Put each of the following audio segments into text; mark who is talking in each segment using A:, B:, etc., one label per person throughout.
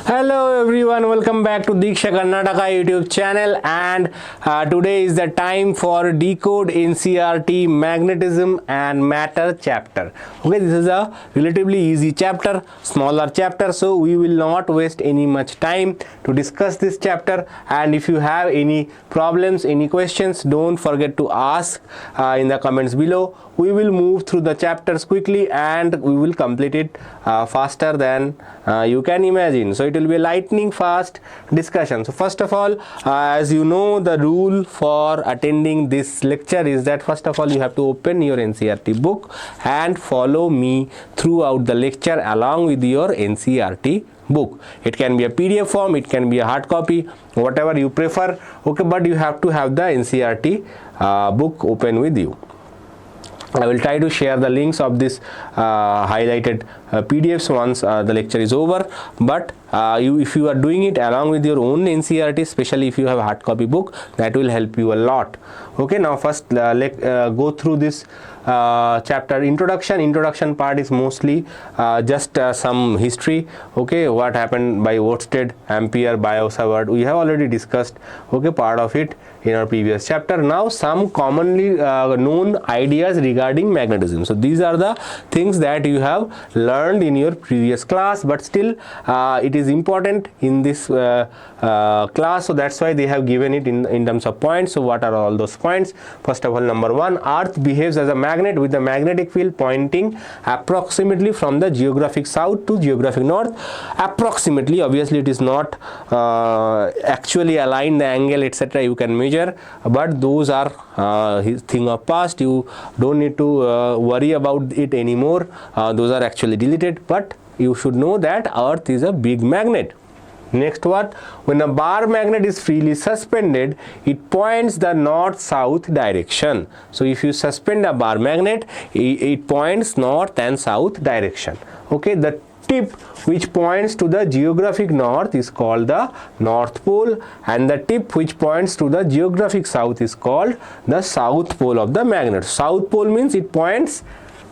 A: Hello everyone, welcome back to Diksha Karnataka YouTube channel, and today is the time for Decode NCERT Magnetism and Matter chapter. Okay, this is a relatively easy chapter, smaller chapter, so we will not waste any much time to discuss this chapter. And if you have any problems, any questions, don't forget to ask in the comments below. We will move through the chapters quickly and we will complete it faster than you can imagine. So it will be a lightning fast discussion. So first of all, as you know, the rule for attending this lecture is that first of all you have to open your NCERT book and follow me throughout the lecture along with your NCERT book. It can be a PDF form, it can be a hard copy, whatever you prefer. Okay, but you have to have the NCERT book open with you. I will try to share the links of this highlighted PDFs once the lecture is over, but if you are doing it along with your own NCERT, especially if you have a hard copy book, that will help you a lot. Okay, now first go through this chapter. Introduction part is mostly just some history. Okay, what happened by Oersted, Ampere, Biot-Savart, we have already discussed, okay, part of it in our previous chapter. Now some commonly known ideas regarding magnetism. So these are the things that you have learned in your previous class, but still it is important in this class, so that's why they have given it in terms of points. So what are all those points? First of all, number one, Earth behaves as a magnet with the magnetic field pointing approximately from the geographic south to geographic north. Approximately, obviously it is not actually aligned, the angle etc. you can measure, but those are thing of past. You don't need to worry about it anymore. Those are actually deleted, but you should know that Earth is a big magnet. Next one, when a bar magnet is freely suspended, it points the north-south direction. So if you suspend a bar magnet, it points north and south direction. Okay, the tip which points to the geographic north is called the North Pole, and the tip which points to the geographic south is called the South Pole of the magnet. South Pole means it points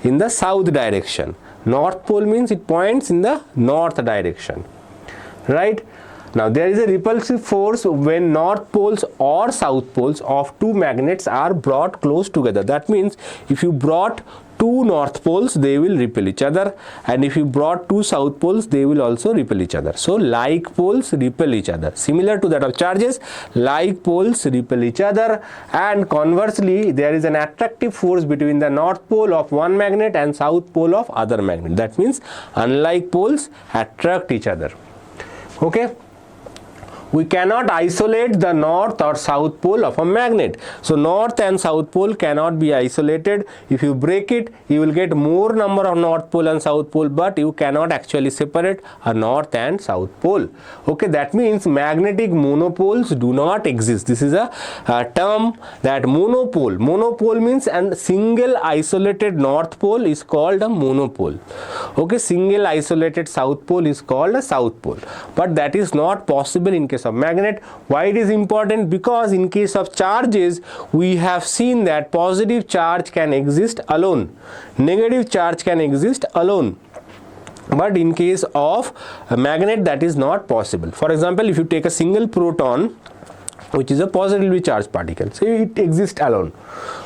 A: in the south direction. North Pole means it points in the north direction. Right? Now there is a repulsive force when north poles or south poles of two magnets are brought close together. That means if you brought two north poles, they will repel each other, and if you brought two south poles, they will also repel each other. So like poles repel each other. Similar to that of charges, like poles repel each other, and conversely there is an attractive force between the north pole of one magnet and south pole of other magnet. That means unlike poles attract each other. Okay, we cannot isolate the north or south pole of a magnet. So north and south pole cannot be isolated. If you break it, you will get more number of north pole and south pole, but you cannot actually separate a north and south pole. Okay, that means magnetic monopoles do not exist. This is a term, that monopole. Monopole means a single isolated north pole is called a monopole. Okay, single isolated south pole is called a south pole, but that is not possible in case of magnet. Why it is important? Because in case of charges, we have seen that positive charge can exist alone, negative charge can exist alone, but in case of a magnet that is not possible. For example, if you take a single proton, which is a positively charged particle, so it exists alone.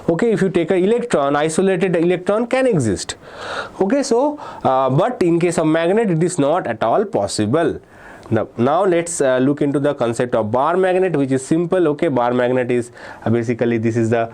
A: Okay, if you take an electron, isolated electron can exist. Okay, so but in case of magnet, it is not at all possible. Now let's look into the concept of bar magnet, which is simple. Okay, bar magnet is basically, this is the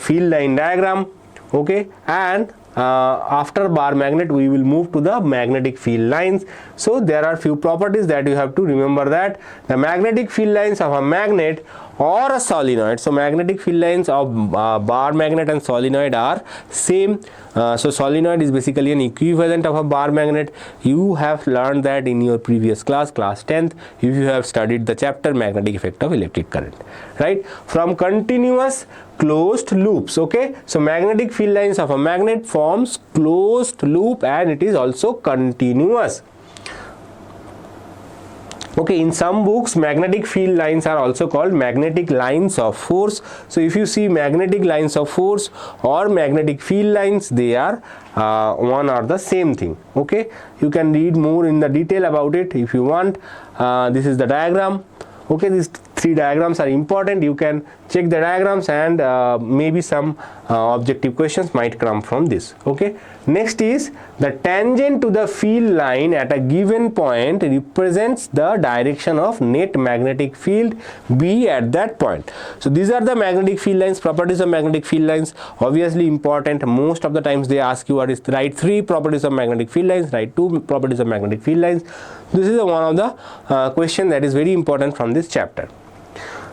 A: field line diagram. Okay, and after bar magnet we will move to the magnetic field lines. So there are few properties that you have to remember, that the magnetic field lines of a magnet or a solenoid, so magnetic field lines of bar magnet and solenoid are same. So solenoid is basically an equivalent of a bar magnet. You have learned that in your previous class 10th, if you have studied the chapter magnetic effect of electric current, right? From continuous closed loops. Okay, so magnetic field lines of a magnet forms closed loop, and it is also continuous. Okay, in some books magnetic field lines are also called magnetic lines of force. So if you see magnetic lines of force or magnetic field lines, they are one or the same thing. Okay, you can read more in the detail about it if you want. This is the diagram. Okay, these three diagrams are important. You can check the diagrams, and maybe some objective questions might come from this. Okay, next is the tangent to the field line at a given point represents the direction of net magnetic field B at that point. So these are the magnetic field lines, properties of magnetic field lines. Obviously important. Most of the times they ask you what is, write 3 properties of magnetic field lines, write 2 properties of magnetic field lines. This is one of the question that is very important from this chapter.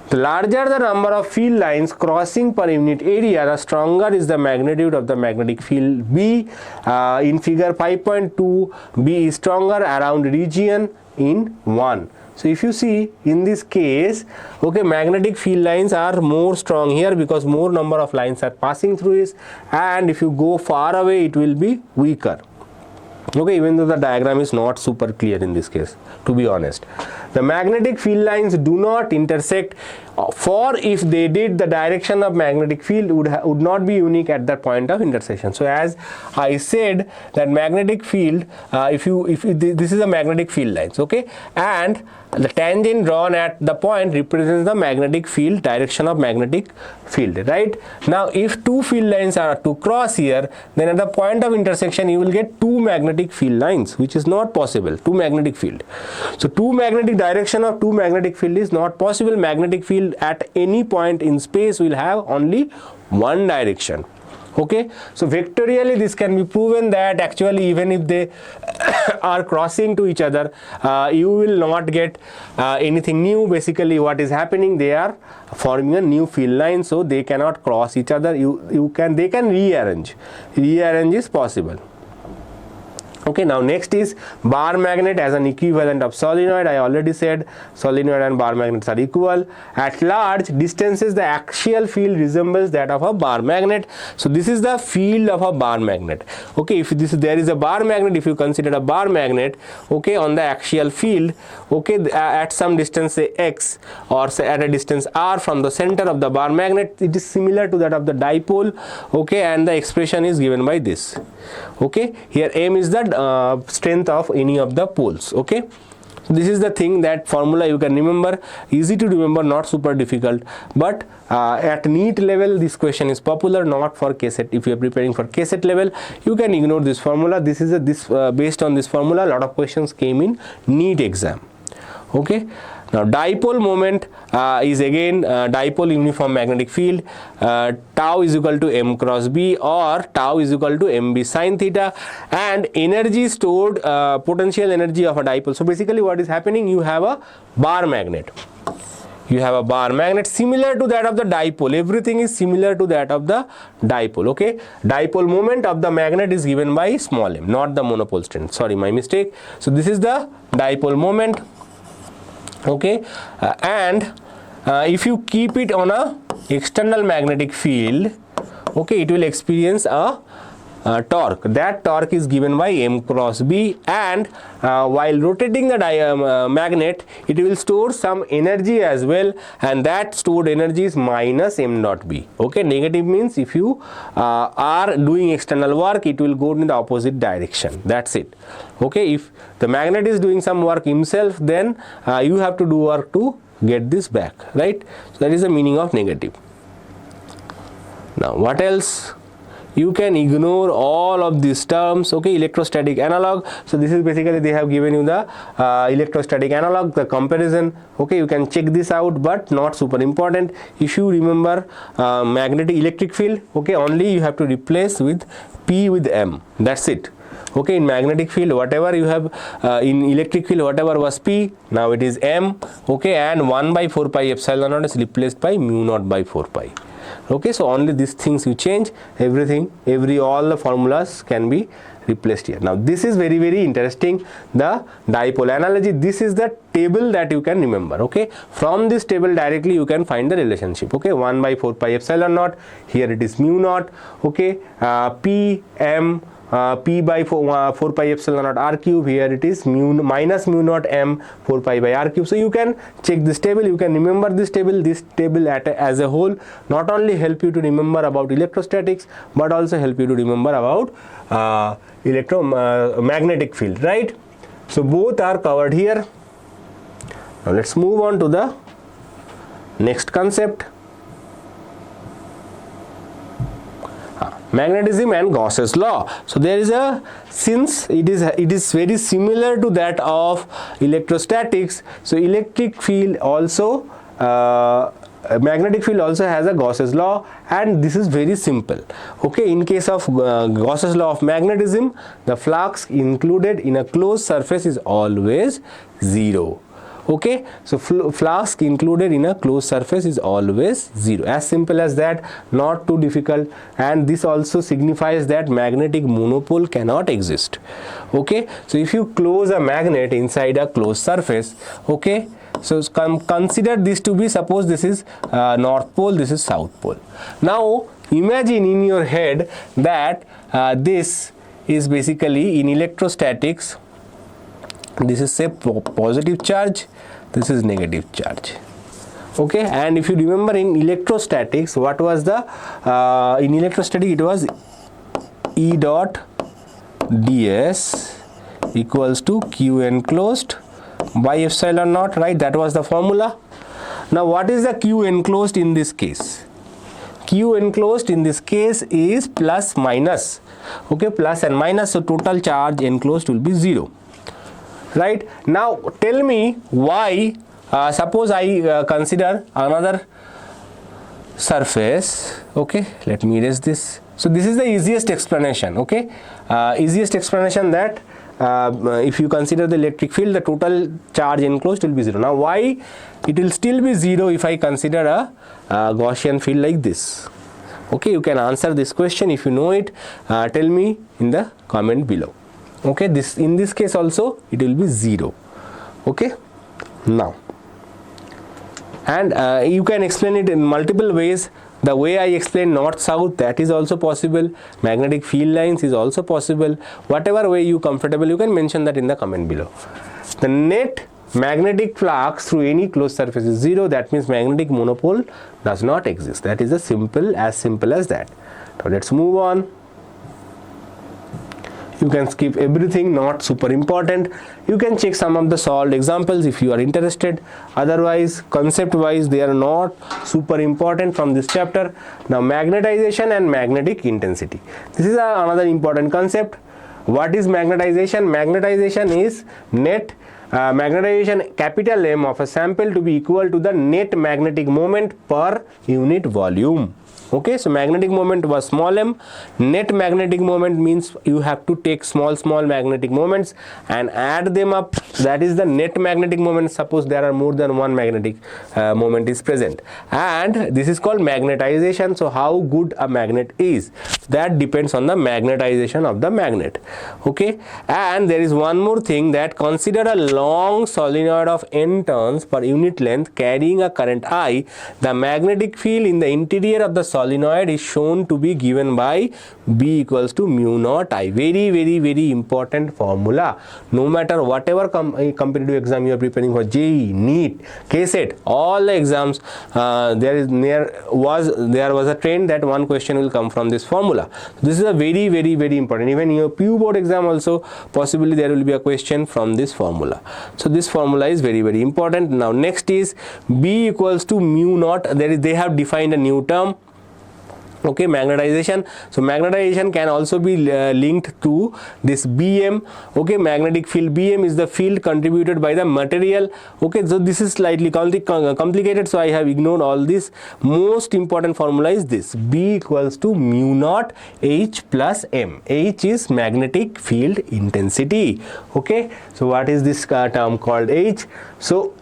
A: The larger the number of field lines crossing per unit area, the stronger is the magnitude of the magnetic field B. In figure 5.2, B is stronger around region in 1. So if you see in this case, okay, magnetic field lines are more strong here because more number of lines are passing through it, and if you go far away it will be weaker. Okay, even though the diagram is not super clear in this case, to be honest. The magnetic field lines do not intersect, for if they did, the direction of magnetic field would not be unique at the point of intersection. So as I said, that magnetic field, this is a magnetic field lines, okay, and the tangent drawn at the point represents the magnetic field, direction of magnetic field, right? Now if two field lines are to cross here, then at the point of intersection you will get two magnetic field lines, which is not possible. Two magnetic field. So two magnetic direction of two magnetic field is not possible. Magnetic field at any point in space will have only one direction. Okay, so vectorially this can be proven that actually even if they are crossing to each other, you will not get anything new. Basically what is happening, they are forming a new field line, so they cannot cross each other. They can rearrange is possible. Okay, now next is bar magnet as an equivalent of solenoid. I already said solenoid and bar magnets are equal. At large distances, the axial field resembles that of a bar magnet. So this is the field of a bar magnet. Okay, if there is a bar magnet, if you consider a bar magnet, okay, on the axial field, okay, at some distance, say x, or say at a distance r from the center of the bar magnet, it is similar to that of the dipole. Okay, and the expression is given by this. Okay, here m is the strength of any of the poles. Okay, so this is the thing, that formula you can remember, easy to remember, not super difficult, but at NEET level this question is popular, not for KCET. If you are preparing for KCET level, you can ignore this formula. This is based on this formula a lot of questions came in NEET exam. Okay, now dipole moment is again dipole uniform magnetic field. Tau is equal to m cross b, or tau is equal to mb sin theta, and energy stored, potential energy of a dipole. So basically what is happening, you have a bar magnet. You have a bar magnet similar to that of the dipole. Everything is similar to that of the dipole. Okay, dipole moment of the magnet is given by small m, not the monopole strength. Sorry, my mistake. So this is the dipole moment. Okay, and if you keep it on a external magnetic field, okay, it will experience a torque. That torque is given by m cross b, and while rotating the magnet, it will store some energy as well, and that stored energy is minus m dot b. Okay, negative means if you are doing external work, it will go in the opposite direction. That's it. Okay, if the magnet is doing some work himself, then you have to do work to get this back, right? So that is the meaning of negative. Now what else? You can ignore all of these terms. Okay, electrostatic analog. So this is basically they have given you the electrostatic analog, the comparison. Okay, you can check this out, but not super important. If you remember magnetic electric field, okay, only you have to replace with P with M. That's it. Okay, in magnetic field, whatever you have, in electric field, whatever was P, now it is M. Okay, and 1 by 4 pi epsilon naught is replaced by mu naught by 4 pi. Okay, so only these things you change, everything, all the formulas can be replaced here. Now this is very, very interesting, the dipole analogy. This is the table that you can remember. Okay, from this table directly you can find the relationship. Okay, 1 by 4 pi epsilon naught, here it is mu naught. Okay, P, M, P by 4 pi epsilon naught r cube. Here it is minus mu naught m 4 pi by r cube. So you can check this table, you can remember this table. This table as a whole not only help you to remember about electrostatics, but also help you to remember about magnetic field, right? So both are covered here. Now let's move on to the next concept. Magnetism and Gauss's law. So there is a, since it is very similar to that of electrostatics, so electric field also magnetic field also has a Gauss's law, and this is very simple. Okay, in case of Gauss's law of magnetism, the flux included in a closed surface is always 0. Okay, so flux included in a closed surface is always 0. As simple as that, not too difficult. And this also signifies that magnetic monopole cannot exist. Okay, so if you close a magnet inside a closed surface, okay, so consider this to be, suppose this is north pole, this is south pole. Now imagine in your head that this is basically in electrostatics, this is say positive charge, this is negative charge. Okay, and if you remember in electrostatics, what was the in electrostatic, it was E dot ds equals to q enclosed by epsilon naught, right? That was the formula. Now what is the q enclosed in this case? Q enclosed in this case is plus minus. Okay, plus and minus, so total charge enclosed will be 0. Right, now tell me why, suppose I consider another surface. Okay, let me erase this. So this is the easiest explanation. Okay, easiest explanation that if you consider the electric field, the total charge enclosed will be 0. Now why it will still be 0 if I consider a Gaussian field like this? Okay, you can answer this question. If you know it, tell me in the comment below. Okay, this in this case also it will be 0. Okay, now, and you can explain it in multiple ways. The way I explain north south, that is also possible. Magnetic field lines is also possible. Whatever way you comfortable, you can mention that in the comment below. The net magnetic flux through any closed surface is 0. That means magnetic monopole does not exist. That is as simple as that. Now let's move on. You can skip everything, not super important. You can check some of the solved examples if you are interested. Otherwise, concept wise, they are not super important from this chapter. Now magnetization and magnetic intensity. This is another important concept. What is magnetization? Magnetization is net magnetization capital M of a sample to be equal to the net magnetic moment per unit volume. Okay, so magnetic moment was small m. Net magnetic moment means you have to take small magnetic moments and add them up. That is the net magnetic moment. Suppose there are more than one magnetic moment is present, and this is called magnetization. So how good a magnet is, that depends on the magnetization of the magnet. Okay, and there is one more thing, that consider a long solenoid of n turns per unit length carrying a current I. The magnetic field in the interior of the solenoid is shown to be given by B equals to mu naught I. Very important formula. No matter whatever competitive exam you are preparing for, JEE, NEET, KCET, all the exams, there was a trend that one question will come from this formula. This is a very important. Even in your PU board exam also, possibly there will be a question from this formula. So this formula is very important. Now next is B equals to mu naught. They have defined a new term. Okay, magnetization. So magnetization can also be linked to this BM. Okay, magnetic field BM is the field contributed by the material. Okay, so this is slightly complicated, so I have ignored all this. Most important formula is this: B equals to mu naught H plus M. H is magnetic field intensity. Okay, so what is this term called H? So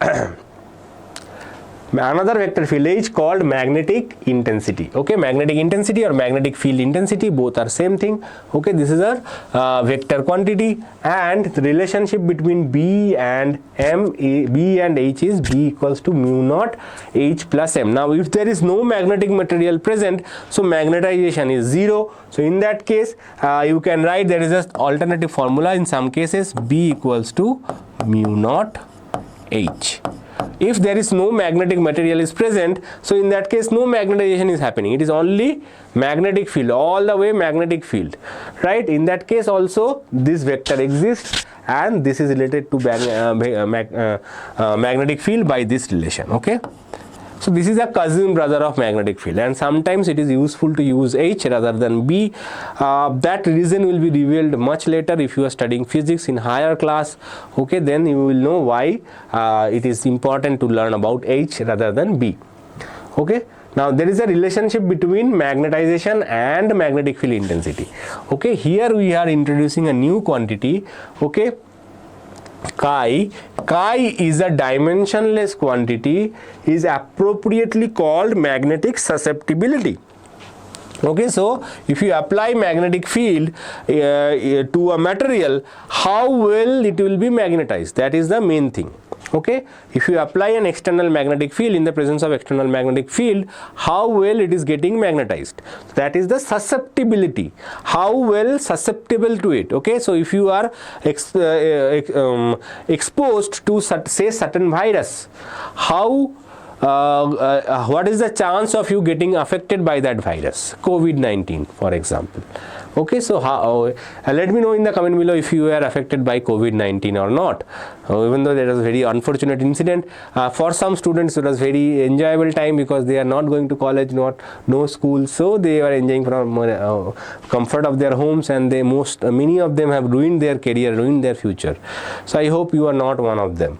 A: another vector field H called magnetic intensity. Okay, magnetic intensity or magnetic field intensity, both are same thing. Okay, this is a vector quantity, and the relationship between B and H is B equals to mu naught H plus M. Now if there is no magnetic material present, so magnetization is 0. So in that case you can write, there is an alternative formula in some cases, B equals to mu naught H. If there is no magnetic material is present, so in that case no magnetization is happening, it is only magnetic field, all the way magnetic field, right? In that case also this vector exists, and this is related to magnetic field by this relation. Okay, so this is a cousin brother of magnetic field, and sometimes it is useful to use H rather than B. That reason will be revealed much later if you are studying physics in higher class. Okay, then you will know why it is important to learn about H rather than B. Okay, now there is a relationship between magnetization and magnetic field intensity. Okay, here we are introducing a new quantity. Okay, chi is a dimensionless quantity, is appropriately called magnetic susceptibility. Okay, so if you apply magnetic field to a material, how well it will be magnetized, that is the main thing. Okay, if you apply an external magnetic field in the presence of external magnetic field, how well it is getting magnetized, that is the susceptibility, how well susceptible to it. Okay, so if you are exposed to say certain virus, how what is the chance of you getting affected by that virus, COVID-19 for example. Okay, so how, let me know in the comment below if you were affected by COVID-19 or not. Even though there was a very unfortunate incident, for some students it was very enjoyable time because they are not going to college, no school, so they are enjoying from comfort of their homes, and many of them have ruined their career, ruined their future. So I hope you are not one of them.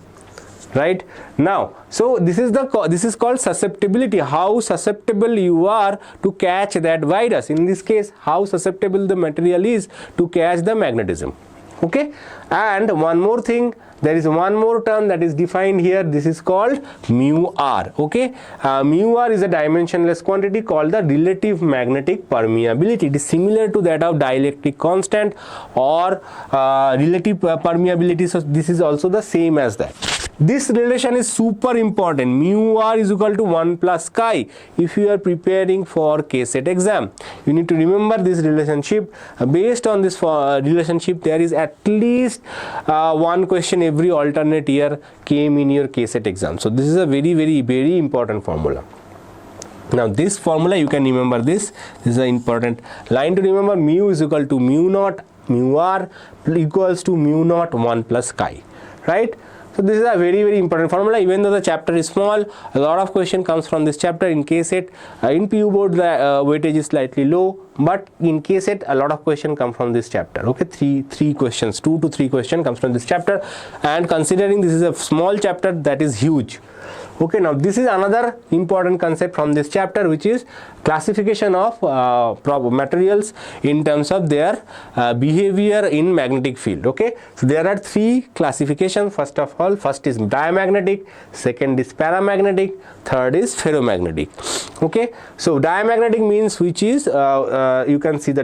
A: Right now, so this is called susceptibility, how susceptible you are to catch that virus. In this case, how susceptible the material is to catch the magnetism. Okay, and one more thing, there is one more term that is defined here, this is called mu r. Okay, mu r is a dimensionless quantity called the relative magnetic permeability. It is similar to that of dielectric constant or relative permeability, so this is also the same as that. This relation is super important. Mu r is equal to 1 plus chi. If you are preparing for KCET exam, you need to remember this relationship. Based on this relationship, there is at least one question every alternate year came in your KCET exam. So this is a very important formula. Now this formula you can remember this. This is an important line to remember. Mu is equal to mu naught, mu r equals to mu naught 1 plus chi. Right? So this is a very important formula. Even though the chapter is small, a lot of question comes from this chapter. In KCET, in PU board the weightage is slightly low, but in KCET a lot of question come from this chapter. Okay, three questions, 2 to 3 question comes from this chapter, and considering this is a small chapter, that is huge. Okay, now this is another important concept from this chapter, which is classification of materials in terms of their behavior in magnetic field. Okay, so there are 3 classifications. First of all, first is diamagnetic, second is paramagnetic, third is ferromagnetic. Okay, so diamagnetic means which is you can see the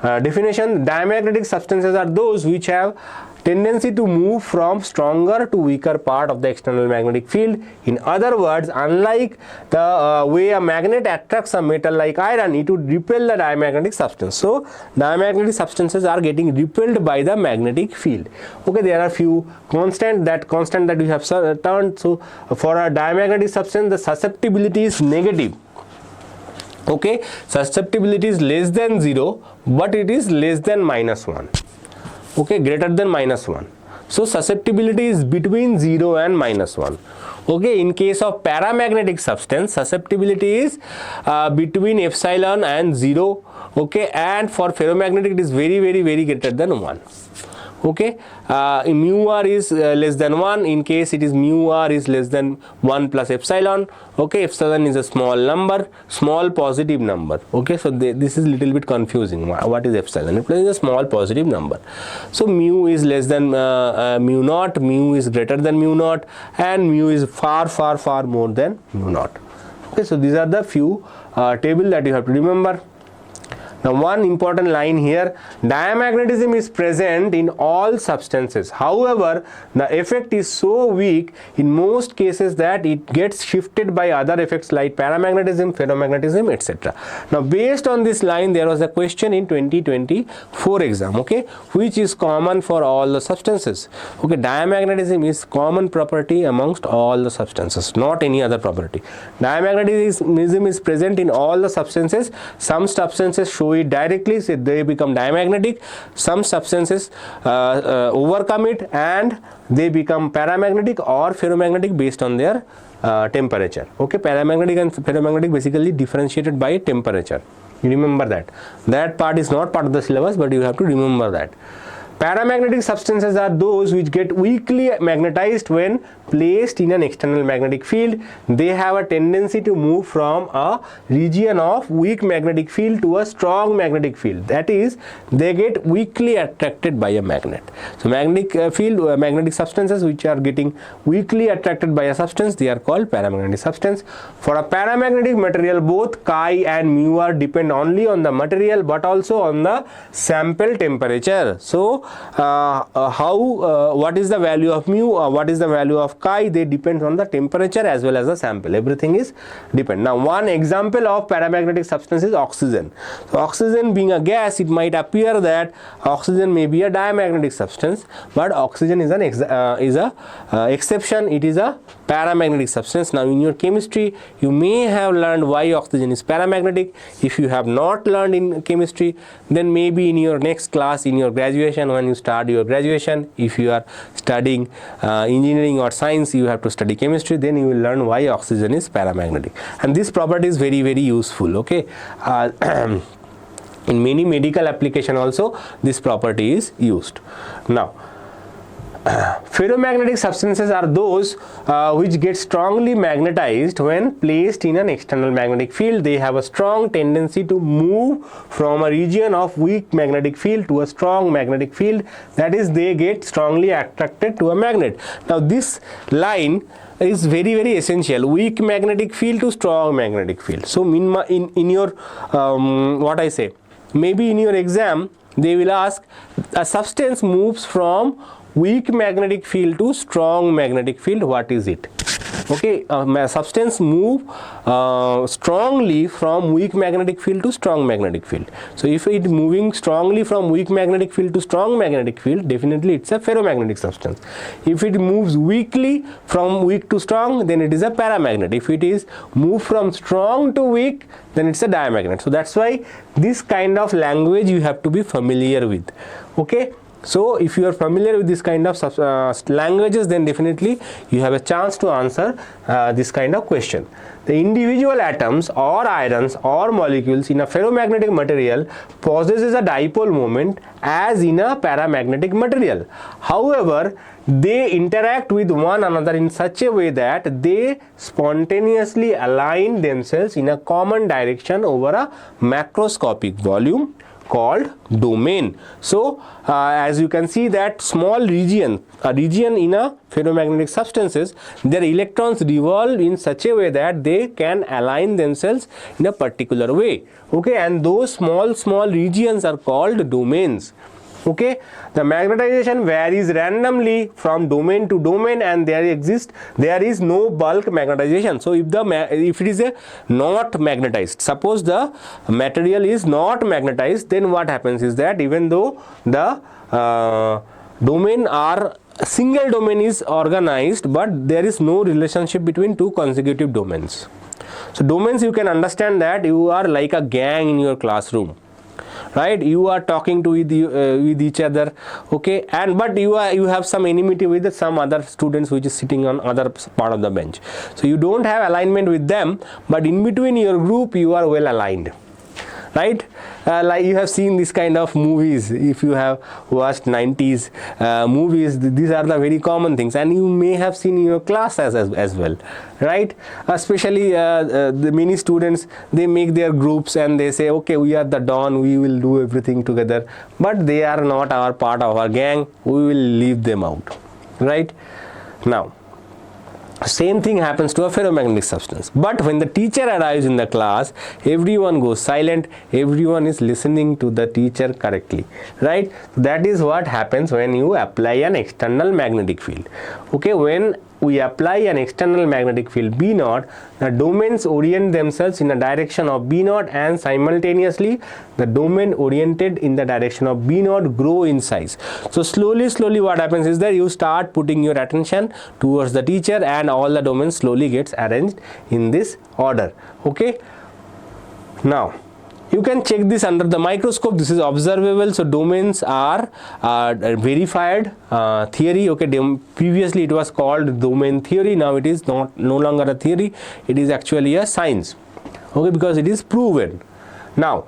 A: definition. Diamagnetic substances are those which have tendency to move from stronger to weaker part of the external magnetic field. In other words, unlike the way a magnet attracts a metal like iron, it would repel the diamagnetic substance. So diamagnetic substances are getting repelled by the magnetic field. Okay, there are few constant that we have turned. So for a diamagnetic substance, the susceptibility is negative. Okay, susceptibility is less than 0, but it is less than -1. Okay, greater than -1. So susceptibility is between 0 and -1. Okay, in case of paramagnetic substance, susceptibility is between epsilon and 0. Okay, and for ferromagnetic it is very greater than 1. Okay, mu r is less than 1. In case it is mu r is less than 1 plus epsilon. Okay, epsilon is a small number, small positive number. Okay, so this is little bit confusing. What is epsilon? Epsilon is a small positive number. So mu is less than mu naught, mu is greater than mu naught, and mu is far more than mu naught. Okay, so these are the few table that you have to remember. Now one important line here, diamagnetism is present in all substances. However, the effect is so weak in most cases that it gets shifted by other effects like paramagnetism, ferromagnetism, etc. Now based on this line, there was a question in 2024 exam, okay, which is common for all the substances. Okay, diamagnetism is common property amongst all the substances, not any other property. Diamagnetism is present in all the substances. Some substances show it directly, so they become diamagnetic. Some substances overcome it and they become paramagnetic or ferromagnetic based on their temperature. Okay, paramagnetic and ferromagnetic basically differentiated by temperature. You remember that part is not part of the syllabus, but you have to remember that. Paramagnetic substances are those which get weakly magnetized when placed in an external magnetic field. They have a tendency to move from a region of weak magnetic field to a strong magnetic field. That is, they get weakly attracted by a magnet. So magnetic field, magnetic substances which are getting weakly attracted by a substance, they are called paramagnetic substance. For a paramagnetic material, both chi and mu r depend only on the material but also on the sample temperature. So what is the value of mu, what is the value of chi, they depend on the temperature as well as the sample. Everything is depend. Now one example of paramagnetic substance is oxygen. So oxygen being a gas, it might appear that oxygen may be a diamagnetic substance, but oxygen is an exception. It is a paramagnetic substance. Now in your chemistry, you may have learned why oxygen is paramagnetic. If you have not learned in chemistry, then maybe in your next class in your graduation, when you start your graduation, if you are studying engineering or science, you have to study chemistry, then you will learn why oxygen is paramagnetic. And this property is very useful. Okay, in many medical application also this property is used. Now ferromagnetic substances are those which get strongly magnetized when placed in an external magnetic field. They have a strong tendency to move from a region of weak magnetic field to a strong magnetic field. That is, they get strongly attracted to a magnet. Now this line is very essential. Weak magnetic field to strong magnetic field. So in your what I say, maybe in your exam they will ask, a substance moves from weak magnetic field to strong magnetic field, what is it? Okay, substance move strongly from weak magnetic field to strong magnetic field. So if it moving strongly from weak magnetic field to strong magnetic field, definitely it's a ferromagnetic substance. If it moves weakly from weak to strong, then it is a paramagnet. If it is move from strong to weak, then it's a diamagnet. So that's why this kind of language you have to be familiar with. Okay, so if you are familiar with this kind of languages, then definitely you have a chance to answer this kind of question. The individual atoms or ions or molecules in a ferromagnetic material possesses a dipole moment as in a paramagnetic material. However, they interact with one another in such a way that they spontaneously align themselves in a common direction over a macroscopic volume called domain. So as you can see that small region, a region in a ferromagnetic substances, their electrons revolve in such a way that they can align themselves in a particular way. Okay, and those small regions are called domains. Okay, the magnetization varies randomly from domain to domain, and there is no bulk magnetization. So if it is not magnetized, suppose the material is not magnetized, then what happens is that even though the domain are single domain is organized, but there is no relationship between two consecutive domains. So domains, you can understand that you are like a gang in your classroom, right? You are talking to with each other, okay, but you have some enmity with some other students which is sitting on other part of the bench. So you don't have alignment with them, but in between your group you are well aligned, right? Like you have seen this kind of movies. If you have watched 90s movies, these are the very common things, and you may have seen in your class as well, right? Especially the many students, they make their groups and they say, okay, we are the Don, we will do everything together, but they are not our part of our gang, we will leave them out, right? Now, same thing happens to a ferromagnetic substance, but when the teacher arrives in the class, everyone goes silent, everyone is listening to the teacher correctly, right? That is what happens when you apply an external magnetic field. Okay, when we apply an external magnetic field B naught, the domains orient themselves in the direction of B naught, and simultaneously the domain oriented in the direction of B naught grow in size. So slowly what happens is that you start putting your attention towards the teacher, and all the domains slowly gets arranged in this order. Okay, now you can check this under the microscope. This is observable. So domains are verified theory. Okay, previously it was called domain theory. Now it is no longer a theory. It is actually a science. Okay, because it is proven. Now,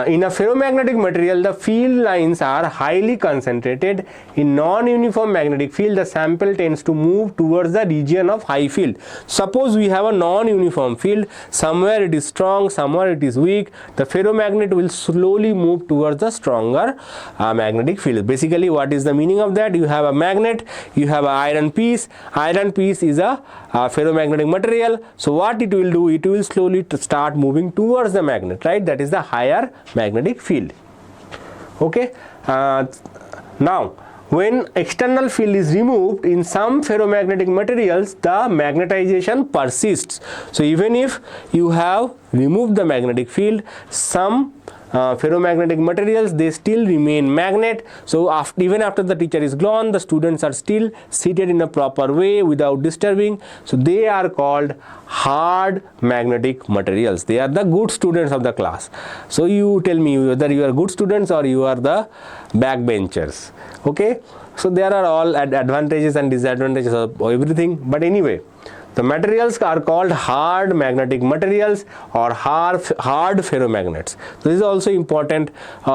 A: in a ferromagnetic material, the field lines are highly concentrated. In non-uniform magnetic field, the sample tends to move towards the region of high field. Suppose we have a non-uniform field, somewhere it is strong, somewhere it is weak, the ferromagnet will slowly move towards the stronger magnetic field. Basically, what is the meaning of that? You have a magnet, you have an iron piece. Iron piece is a ferromagnetic material. So what it will do, it will slowly start moving towards the magnet, right? That is the higher magnetic field. Okay, now when external field is removed in some ferromagnetic materials, the magnetization persists. So even if you have removed the magnetic field, some ferromagnetic materials, they still remain magnet. So even after the teacher is gone, the students are still seated in a proper way without disturbing. So they are called hard magnetic materials. They are the good students of the class. So you tell me whether you are good students or you are the backbenchers. Okay, so there are all advantages and disadvantages of everything, but anyway, the materials are called hard magnetic materials or hard ferromagnets. So this is also important.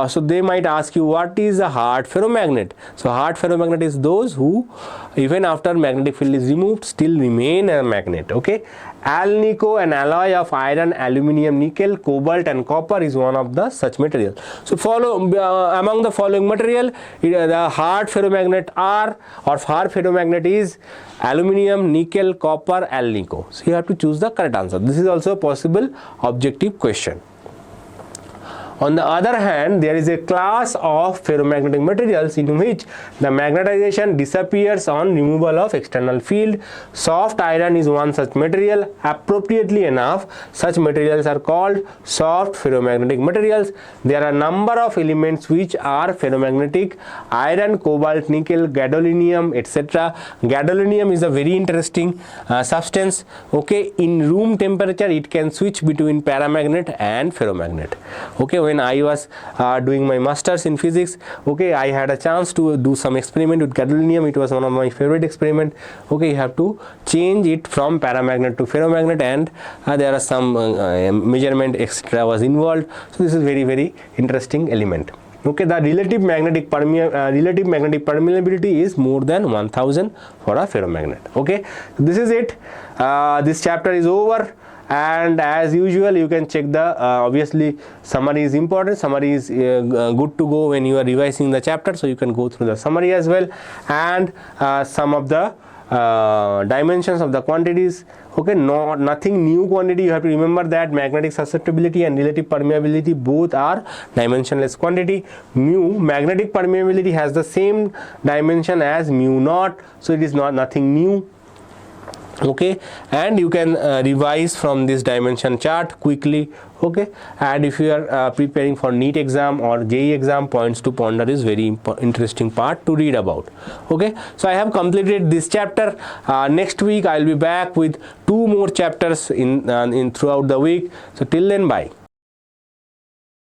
A: So they might ask you, what is a hard ferromagnet? So hard ferromagnet is those who even after magnetic field is removed still remain a magnet. Okay, Alnico, an alloy of iron, aluminium, nickel, cobalt and copper, is one of the such material. So among the following material, the hard ferromagnet are, or hard ferromagnet is aluminium, nickel, copper, alnico. So you have to choose the correct answer. This is also a possible objective question. On the other hand, there is a class of ferromagnetic materials in which the magnetization disappears on removal of external field. Soft iron is one such material. Appropriately enough, such materials are called soft ferromagnetic materials. There are a number of elements which are ferromagnetic: iron, cobalt, nickel, gadolinium, etc. Gadolinium is a very interesting substance. Okay, in room temperature, it can switch between paramagnet and ferromagnet. Okay, when I was doing my masters in physics, okay, I had a chance to do some experiment with gadolinium. It was one of my favorite experiment. Okay, you have to change it from paramagnet to ferromagnet, and there are some measurement etc. was involved. So this is very interesting element. Okay, the relative magnetic permeability is more than 1000 for a ferromagnet. Okay, this is it. This chapter is over. And as usual, you can check the obviously summary is important. Summary is good to go when you are revising the chapter, so you can go through the summary as well, and some of the dimensions of the quantities. Okay, nothing new quantity. You have to remember that magnetic susceptibility and relative permeability both are dimensionless quantity. Magnetic permeability has the same dimension as mu naught, so it is nothing new. Okay, and you can revise from this dimension chart quickly. Okay, and if you are preparing for NEET exam or JEE exam, points to ponder is very interesting part to read about. Okay, so I have completed this chapter. Next week I will be back with 2 more chapters in throughout the week. So till then, bye.